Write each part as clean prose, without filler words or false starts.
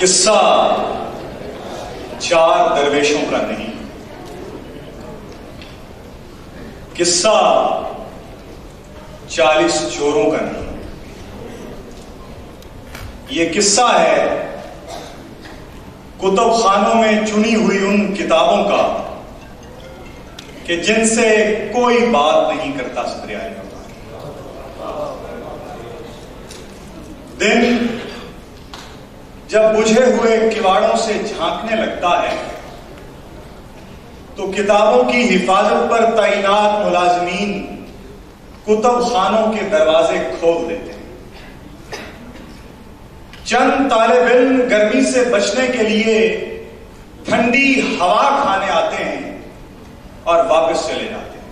قصہ چار درویشوں کا نہیں، قصہ 40 چوروں کا نہیں، یہ قصہ ہے کتب خانوں میں چنی ہوئی ان کتابوں کا کہ جن سے کوئی بات نہیں کرتا صدر اعظم۔ دن جب بجھے ہوئے کواڑوں سے جھانکنے لگتا ہے تو کتابوں کی حفاظت پر تعینات ملازمین کتب خانوں کے دروازے کھول دیتے ہیں۔ چند طالب علم گرمی سے بچنے کے لیے ٹھنڈی ہوا کھانے آتے ہیں اور واپس چلے جاتے ہیں۔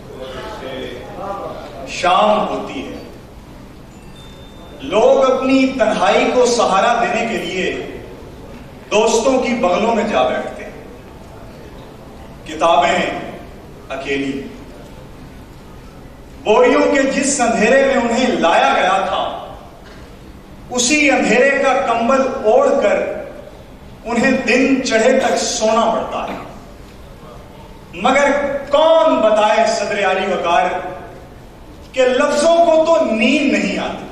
شام ہوتی ہے، لوگ اپنی تنہائی کو سہارا دینے کے لیے دوستوں کی بغلوں میں جا بیٹھتے ہیں۔ کتابیں اکیلی، بوریوں کے جس اندھیرے میں انہیں لایا گیا تھا اسی اندھیرے کا کمبل اوڑھ کر انہیں دن چڑھے تک سونا پڑتا ہے۔ مگر کون بتائے صدر عالی وقار کہ لفظوں کو تو نیند نہیں آتی۔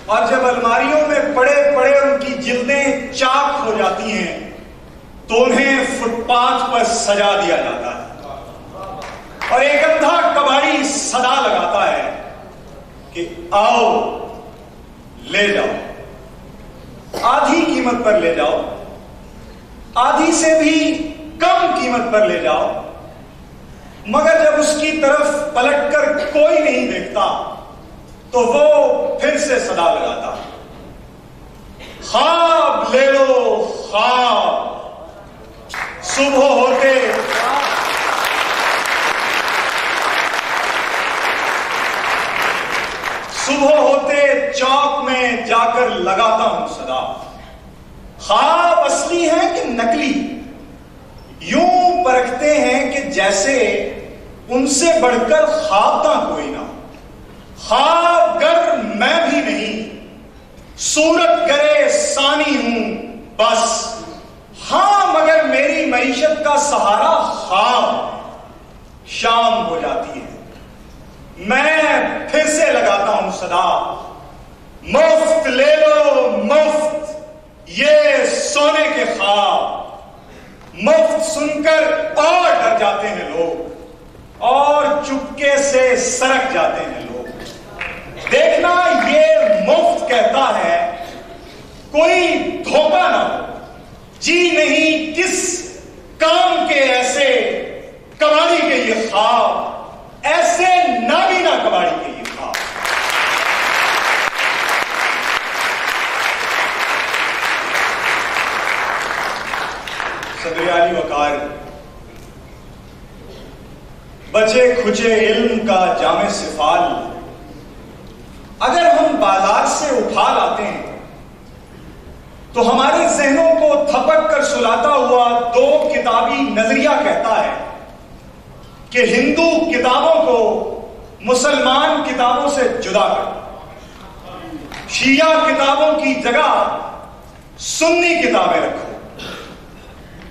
اور جب الماریوں میں پڑے پڑے ان کی جلدیں چاک ہو جاتی ہیں تو انہیں فٹ پاتھ پر سجا دیا جاتا ہے اور ایک اندھا کباڑی صدا لگاتا ہے کہ آؤ لے جاؤ، آدھی قیمت پر لے جاؤ، آدھی سے بھی کم قیمت پر لے جاؤ۔ مگر جب اس کی طرف پلٹ کر کوئی نہیں دیکھتا تو وہ پھر سے صدا لگاتا، خواب لے لو خواب، صبح ہوتے چوک میں جا کر لگاتا ہوں صدا۔ خواب اصلی ہے کہ نکلی، یوں پرکھتے ہیں کہ جیسے ان سے بڑھ کر خوابتا کوئی نہ۔ خواب گر میں بھی نہیں، صورت گرے ثانی ہوں بس، ہاں مگر میری معیشت کا سہارا خواب۔ شام ہو جاتی ہے، میں پھر سے لگاتا ہوں صدا، مفت لے لو مفت یہ سونے کے خواب۔ مفت سن کر اور ڈر جاتے ہیں لوگ اور چپکے سے سرک جاتے ہیں لوگ۔ دیکھنا یہ مفت کہتا ہے، کوئی دھوکہ نہ ہو، جی نہیں کس کام کے ایسے کباڑی کے یہ خواب، ایسے نابینا کباڑی کے یہ خواب۔ صدر عالی وقار، بچے کھچے علم کا جامع سفال اگر ہم بازار سے اٹھا لاتے ہیں تو ہمارے ذہنوں کو تھپک کر سلاتا ہوا دو کتابی نظریہ کہتا ہے کہ ہندو کتابوں کو مسلمان کتابوں سے جدا کر، شیعہ کتابوں کی جگہ سنی کتابیں رکھو،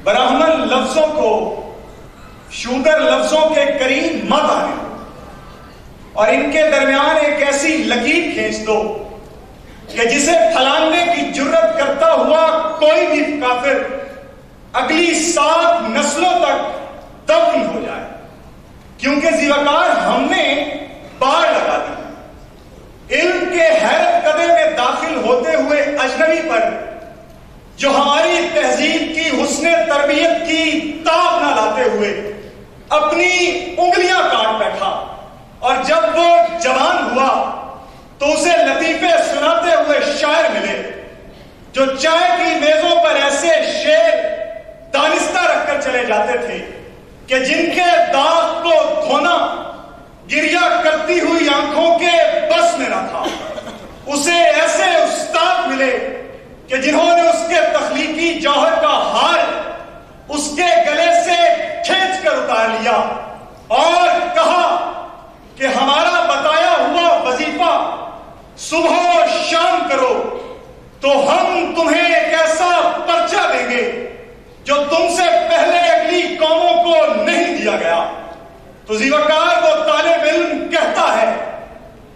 براہمن لفظوں کو شودر لفظوں کے قریب مت آنے اور ان کے درمیان ایک ایسی لکیر کھینچ دو کہ جسے پھلاننے کی جرت کرتا ہوا کوئی بھی کافر اگلی 7 نسلوں تک دفن ہو جائے، کیونکہ ذیوکار ہم نے باڑ لگا دی۔ علم کے حیرت قدے میں داخل ہوتے ہوئے اجنبی پر جو ہماری تہذیب کی حسن تربیت کی تاب نہ لاتے ہوئے اپنی انگلیاں کاٹ بیٹھا، اور جب وہ جوان ہوا تو اسے لطیفے سناتے ہوئے شاعر ملے جو چائے کی میزوں پر ایسے شعر دانستہ رکھ کر چلے جاتے تھے کہ جن کے داغ کو دھونا گریا کرتی ہوئی آنکھوں کے بس میں نہ تھا۔ اسے ایسے استاد ملے کہ جنہوں نے اس کے تخلیقی جوہر کا ہار اس کے گلے سے کھینچ کر اتار لیا اور کہا کہ ہمارا بتایا ہوا وظیفہ صبح و شام کرو تو ہم تمہیں ایک ایسا پرچہ دیں گے جو تم سے پہلے اگلی قوموں کو نہیں دیا گیا. تو ذیوکار وہ طالب علم کہتا ہے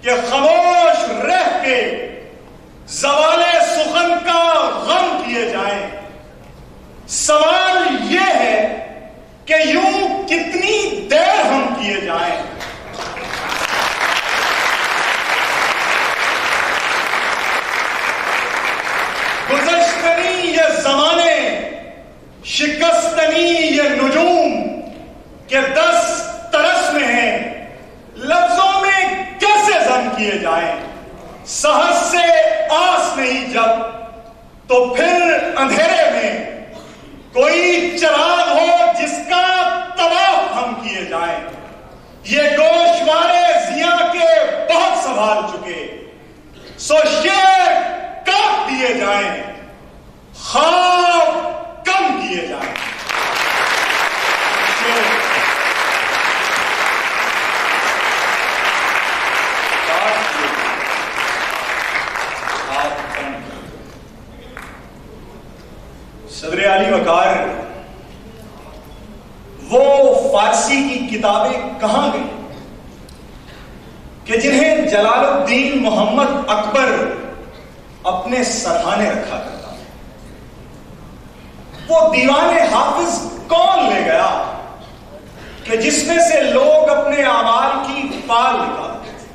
کہ خاموش رہ کے زوال سخن کا غم کیے جائیں. سوال یہ ہے کہ یوں کتنی دیر ہم کیے جائیں. گزشتنی یہ زمانے، شکستنی یہ نجوم کہ 10 طرس میں ہیں، لفظوں میں کیسے ضم کیے جائیں. سحر سے آس نہیں جب تو پھر اندھیرے میں کوئی چراغ ہو جس کا طواف ہم کیے جائیں. یہ گوشوارے زیاں کے بہت سنبھال چکے، سو شیر کاٹ دیے جائیں، خواب کم کیے جائیں. صدر علی وقار، وہ فارسی کی کتابیں کہاں گئی کہ جنہیں جلال الدین محمد اکبر اپنے سرہانے رکھا کرتا؟ وہ دیوان حافظ کون لے گیا کہ جس میں سے لوگ اپنے اعمال کی فال نکالتے تھے؟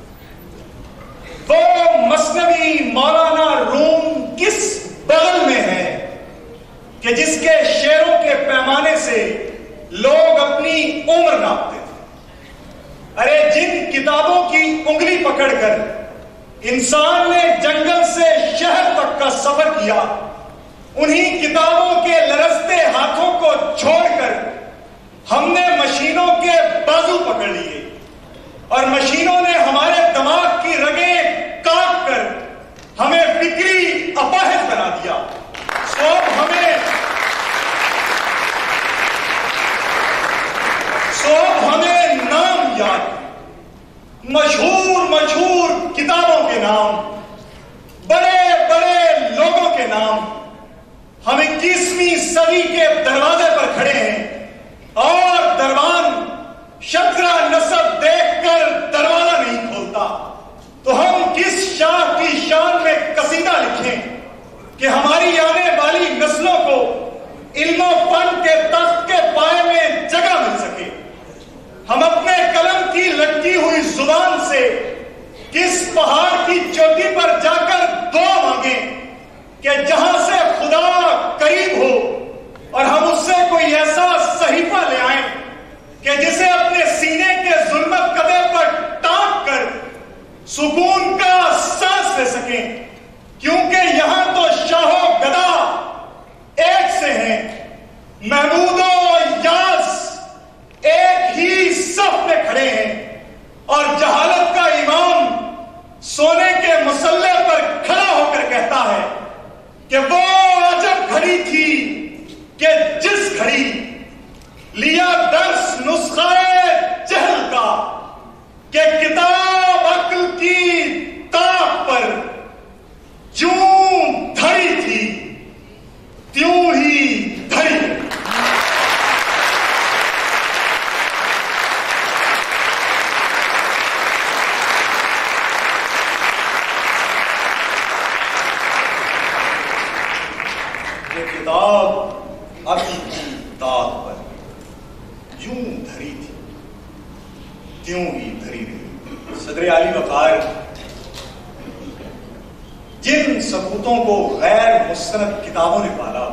وہ مثنوی مولانا روم کس بغل میں ہے کہ جس کے شعروں کے پیمانے سے لوگ اپنی عمر ناپتے تھے؟ ارے جن کتابوں کی انگلی پکڑ کر انسان نے جنگل سے شہر تک کا سفر کیا، انہی کتابوں کے لرزتے ہاتھوں کو چھوڑ کر ہم نے مشینوں کے بازو پکڑ لیے اور مشینوں نے ہمارے دماغ کی رگیں کاٹ کر ہمیں فکری اپاہج بنا دیا. سو ہمیں نام یاد، مشہور کتابوں کے نام، بڑے بڑے لوگوں کے نام. ہم 21ویں صدی کے دروازے پر کھڑے ہیں اور دروان شترا نسب دیکھ کر دروازہ نہیں کھولتا. تو ہم کس شاہ کی شان میں قصیدہ لکھیں کہ ہماری آنے والی نسلوں کو علم و فن کے تخت کے پائے میں جگہ مل سکے. ہم اپنے قلم کی لٹکی ہوئی زبان سے کس پہاڑ کی چوٹی پر جا کر دعا مانگیں کہ جہاں سے خدا قریب ہو اور ہم اس سے کوئی ایسا صحیفہ لے آئیں کہ جسے اپنے سینے کے ظلمت قدے پر ٹانک کر سکون کا سانس لے سکیں. کیونکہ یہاں تو شاہ و گدا ایک سے ہیں، محمود و یاس ایک ہی صف میں کھڑے ہیں، اور جہالت کا امام سونے کے مسلح پر کھڑا ہو کر کہتا ہے کہ وہ عجب گھڑی تھی کہ جس گھڑی لیا درس نسخہ جہل کا کہ کتاب عقل کی طاق پر جوں دھری تھی تیوں ہی دھری. یہ کتاب عقل کی طاق پر جوں دھری تھی تیوں ہی دھری رہی. صدر علی وقار جن ثبوتوں کو غیر مستند کتابوں نے پالا،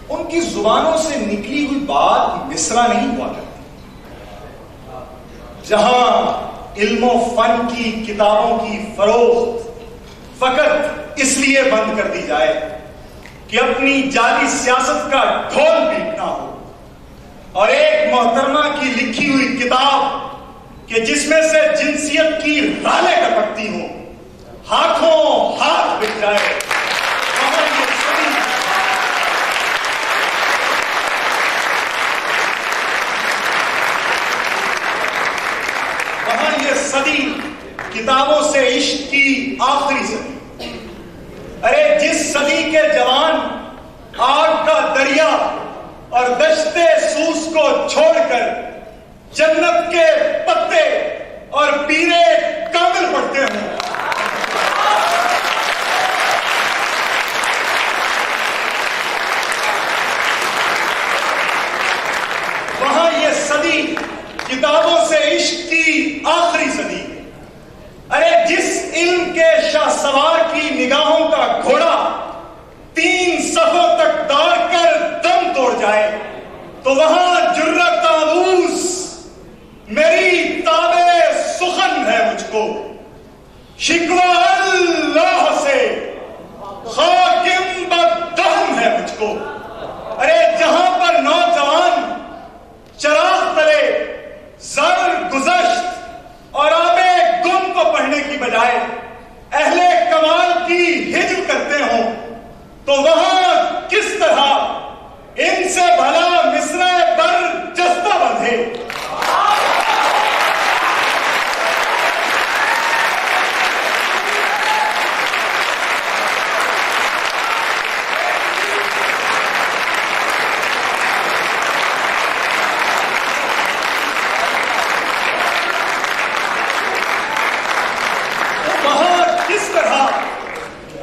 ان کی زبانوں سے نکلی ہوئی بات مصرع نہیں ہوا کرتی. جہاں علم و فن کی کتابوں کی فروخت فقط اس لیے بند کر دی جائے کہ اپنی جعلی سیاست کا ڈھول پیٹنا ہو، اور ایک محترمہ کی لکھی ہوئی کتاب کہ جس میں سے جنسیت کی رالیں ٹپکتی ہوں ہاتھوں ہاتھ بک جائے. صدی کتابوں سے عشق کی آخری صدی. ارے جس صدی کے جوان آگ کا دریا اور دشتے سوس کو چھوڑ کر جنت کے پتے اور پیرے کامل پڑھتے ہوں، وہاں یہ صدی کتابوں سے عشق کی آخری صدی. ارے جس علم کے شاہ سوار کی نگاہوں کا گھوڑا 3 صفوں تک دوڑ کر دم توڑ جائے تو وہاں جرت آموز میری تابع سخن ہے مجھ کو. شکوہ اللہ سے خاکم بدہم ہے مجھ کو. ارے جہاں پر نوجوان چراغ تلے زر گزشت اور آب گم کو پڑھنے کی بجائے اہل کمال کی ہجر کرتے ہوں تو وہاں کس طرح ان سے بھلا مصرع پر جستہ بندھے.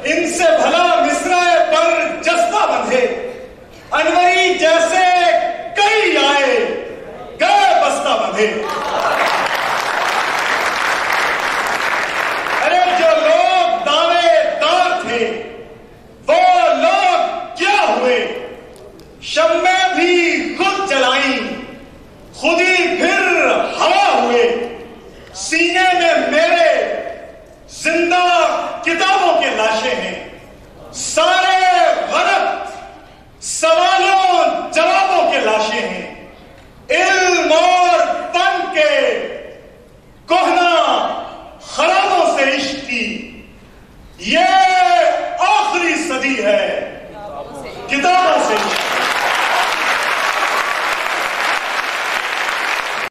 ان سے بھلا مصرع پر جستہ بندھے. انوری جیسے کئی آئے گئے بستہ بندھے. ارے جو لوگ دعوے دار تھے وہ لوگ کیا ہوئے؟ شمیں بھی خود جلائیں خود ہی پھر ہوا ہوئے. سینے میں میرے زندہ کتابوں کے لاشیں ہیں، سارے غلط سوالوں جوابوں کے لاشیں ہیں. علم اور فن کے کہنا خرابوں سے عشق کی یہ آخری صدی ہے. کتاب